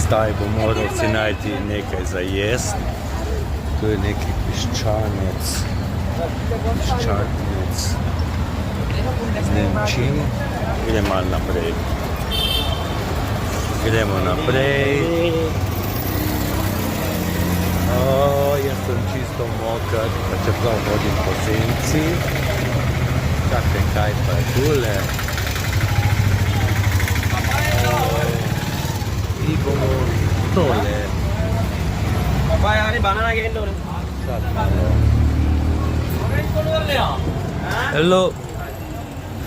Zdaj bo moral si najti nekaj za jesti. To je neki piščanec. Z ne vem čim. Gremo malo naprej. Gremo naprej. Jaz sem čisto moker, pa čeprav hodim po senci. Čakaj, kaj pa je tule. I bomo tole. Papaya hari banana ke Indo. Hello.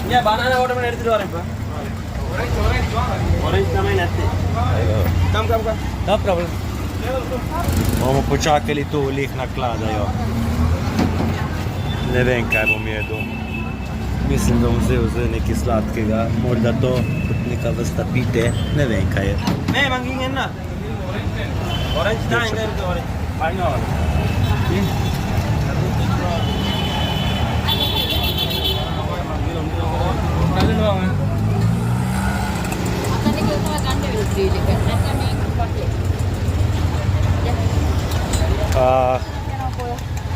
Ya banana order mana eduthu varen pa. Orange tamai natte. Kam. No problem. Bomo počakali tu, lih nakladajo. Ne vem, kaj bom jedel. Mislim, da bom vzel nekaj sladkega. Morda to kot neka vrsta pite. Ne vem, kaj je. Ne, mangi enna. Orange da enga eduthu orange. Fine.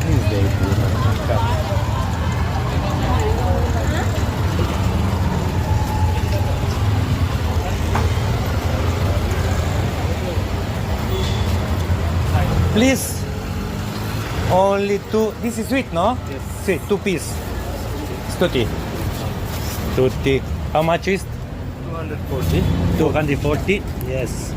Please do it. Please, only two. This is sweet, no? Yes. Sweet, 2 piece. Tutti. How much is? 240. 240? Yes.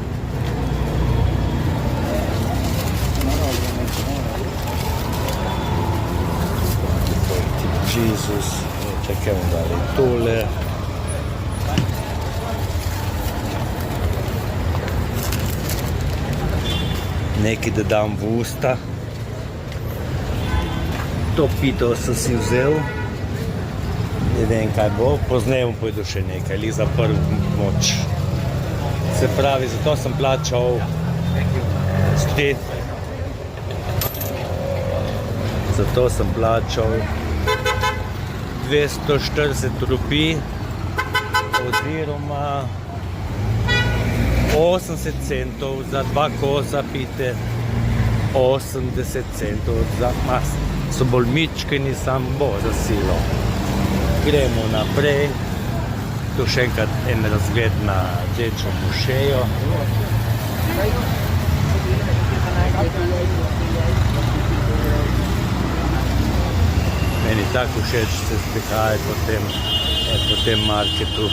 Jesus. Čekajmo dalje. Tole. Nekaj da dam v usta. To pito sem si vzel. Ne vem, kaj bo. Pozneje bom pojedel še nekaj, ali za prv moč. Se pravi, zato sem plačal 240 rupij oziroma 80 centov za 2 kosa pite, 80 centov za mas. So bolj mičkeni, sam bo za silo. Gremo naprej. Tu še enkrat en razgled na Džečo mošejo. Meni tako všeč se sprehajati po tem marketu.